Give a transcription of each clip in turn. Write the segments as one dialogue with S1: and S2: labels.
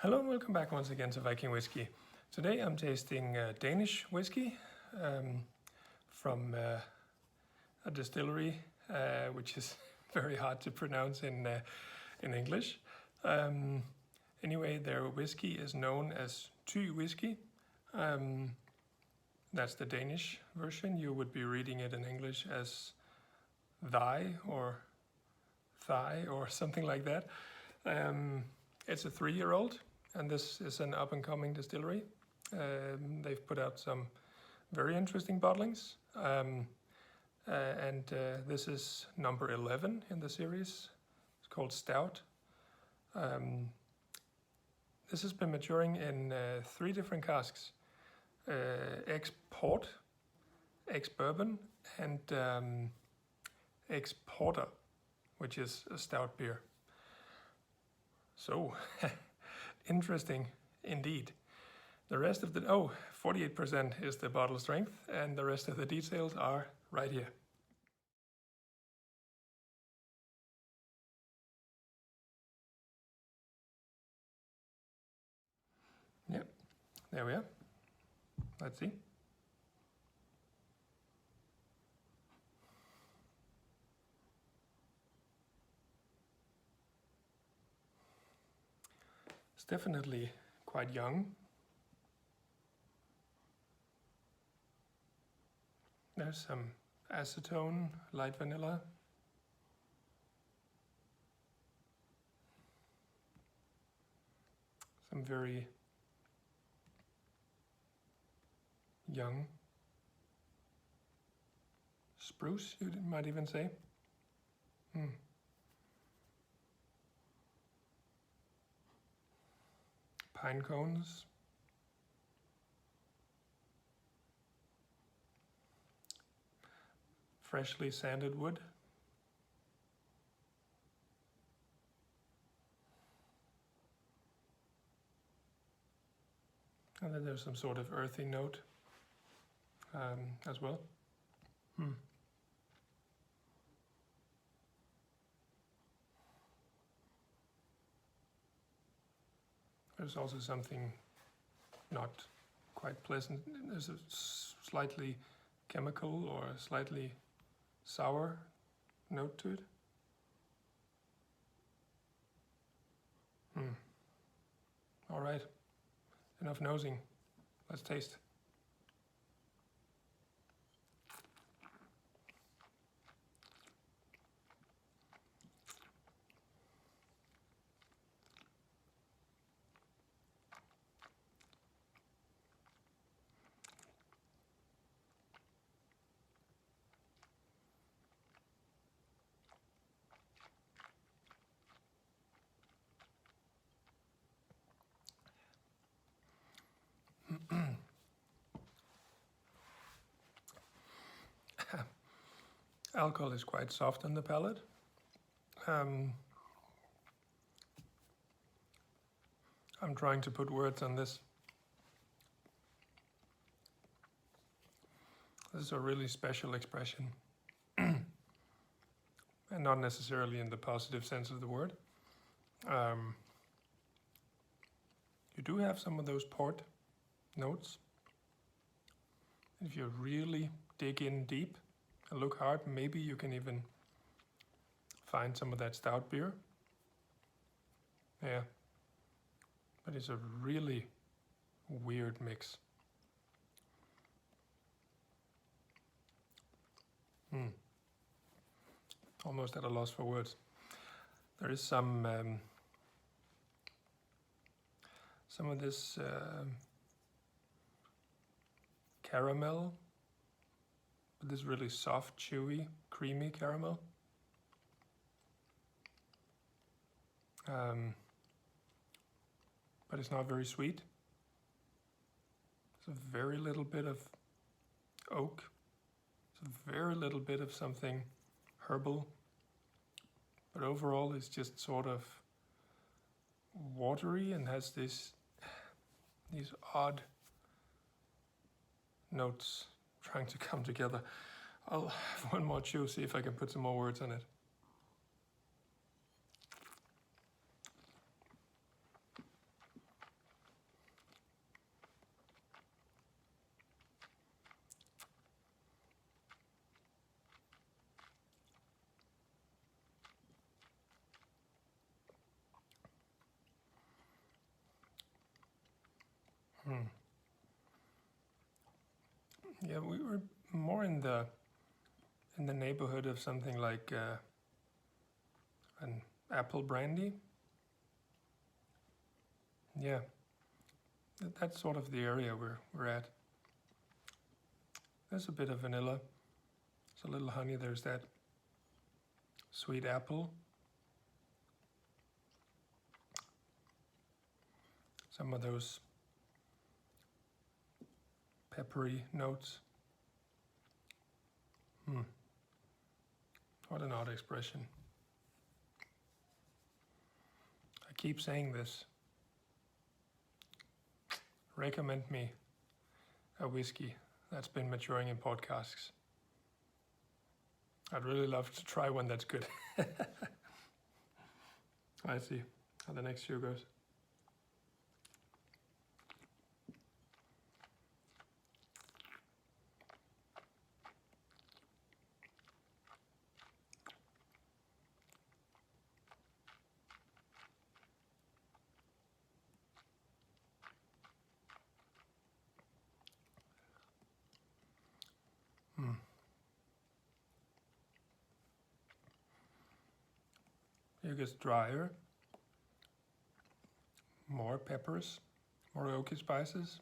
S1: Hello and welcome back once again to Viking Whiskey. Today I'm tasting Danish whiskey from a distillery which is very hard to pronounce in English. Anyway, their whiskey is known as Thy whiskey. That's the Danish version. You would be reading it in English as Thy or Thigh or something like that. It's a 3-year-old, and this is an up-and-coming distillery. They've put out some very interesting bottlings, and this is number 11 in the series. It's called Stout. This has been maturing in 3 different casks: ex-port, ex-bourbon, and ex-porter, which is a stout beer. So, interesting indeed. The rest of the, 48% is the bottle strength, and the rest of the details are right here. Yep, there we are. Let's see. It's definitely quite young. There's some acetone, light vanilla. Some very young spruce, you might even say. Pine cones. Freshly sanded wood. And then there's some sort of earthy note as well. There's also something not quite pleasant. There's a slightly chemical or a slightly sour note to it. All right, enough nosing. Let's taste. Alcohol is quite soft on the palate. I'm trying to put words on this. This is a really special expression. And not necessarily in the positive sense of the word. You do have some of those port notes. If you really dig in deep and look hard, maybe you can even find some of that stout beer. Yeah, but it's a really weird mix. Almost at a loss for words. There is some of this caramel, but this really soft, chewy, creamy caramel. But it's not very sweet. It's a very little bit of oak. It's a very little bit of something herbal. But overall it's just sort of watery and has these odd notes trying to come together. I'll have one more chew, see if I can put some more words on it. Yeah, we were more in the neighborhood of something like an apple brandy. Yeah, that's sort of the area we're at. There's a bit of vanilla. There's a little honey. There's that sweet apple. Some of those peppery notes. What an odd expression. I keep saying this. Recommend me a whiskey that's been maturing in podcasts. I'd really love to try one that's good. Let's see how the next year goes. It gets drier, more peppers, more oaky spices.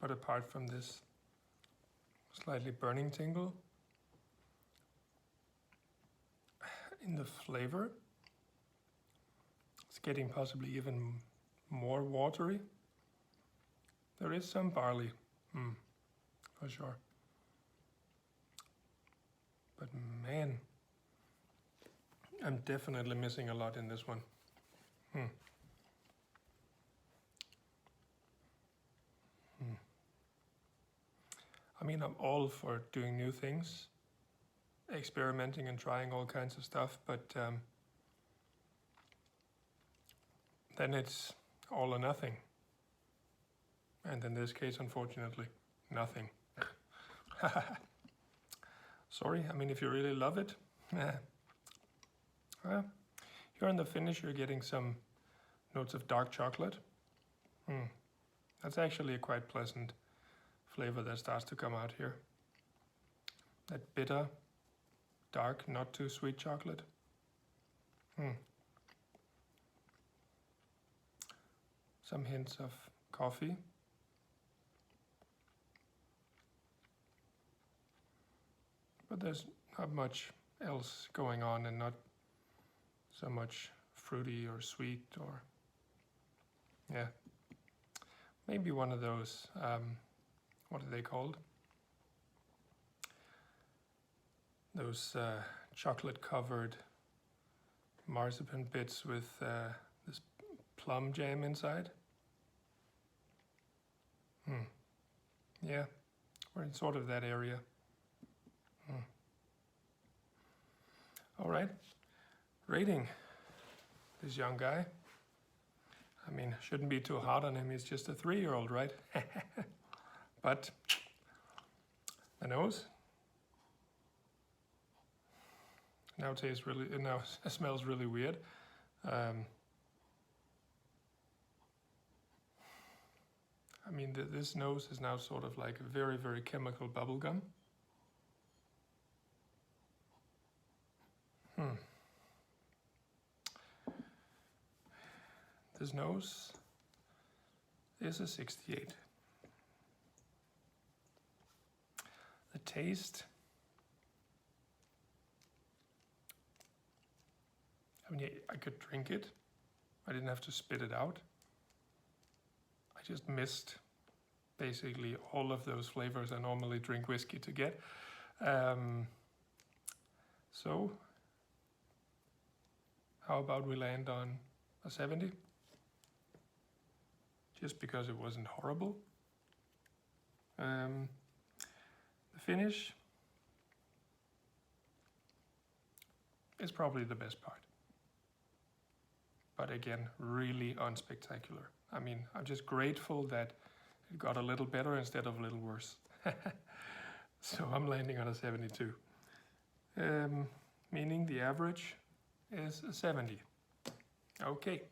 S1: But apart from this slightly burning tingle, in the flavor, it's getting possibly even more watery. There is some barley, for sure. But man, I'm definitely missing a lot in this one. I mean, I'm all for doing new things, experimenting and trying all kinds of stuff, but then it's all or nothing. And in this case, unfortunately, nothing. Sorry, I mean, if you really love it, here in the finish, you're getting some notes of dark chocolate. That's actually a quite pleasant flavor that starts to come out here. That bitter, dark, not too sweet chocolate. Some hints of coffee. But there's not much else going on, and not so much fruity or sweet, or maybe one of those, what are they called? Those chocolate covered marzipan bits with this plum jam inside. Yeah, we're in sort of that area. All right, rating this young guy. I mean, shouldn't be too hard on him. He's just a 3-year-old, right? But the nose now smells really weird. I mean, this nose is now sort of like a very, very chemical bubblegum. This nose is a 68. The taste, I mean, I could drink it. I didn't have to spit it out. I just missed basically all of those flavors I normally drink whiskey to get. So, how about we land on a 70? Just because it wasn't horrible. The finish is probably the best part. But again, really unspectacular. I mean, I'm just grateful that it got a little better instead of a little worse. So I'm landing on a 72. Meaning the average is a 70. Okay.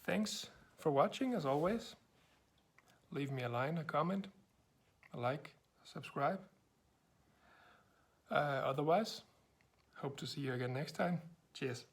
S1: Thanks for watching, as always. Leave me a line, a comment, a like, subscribe. Otherwise, hope to see you again next time. Cheers.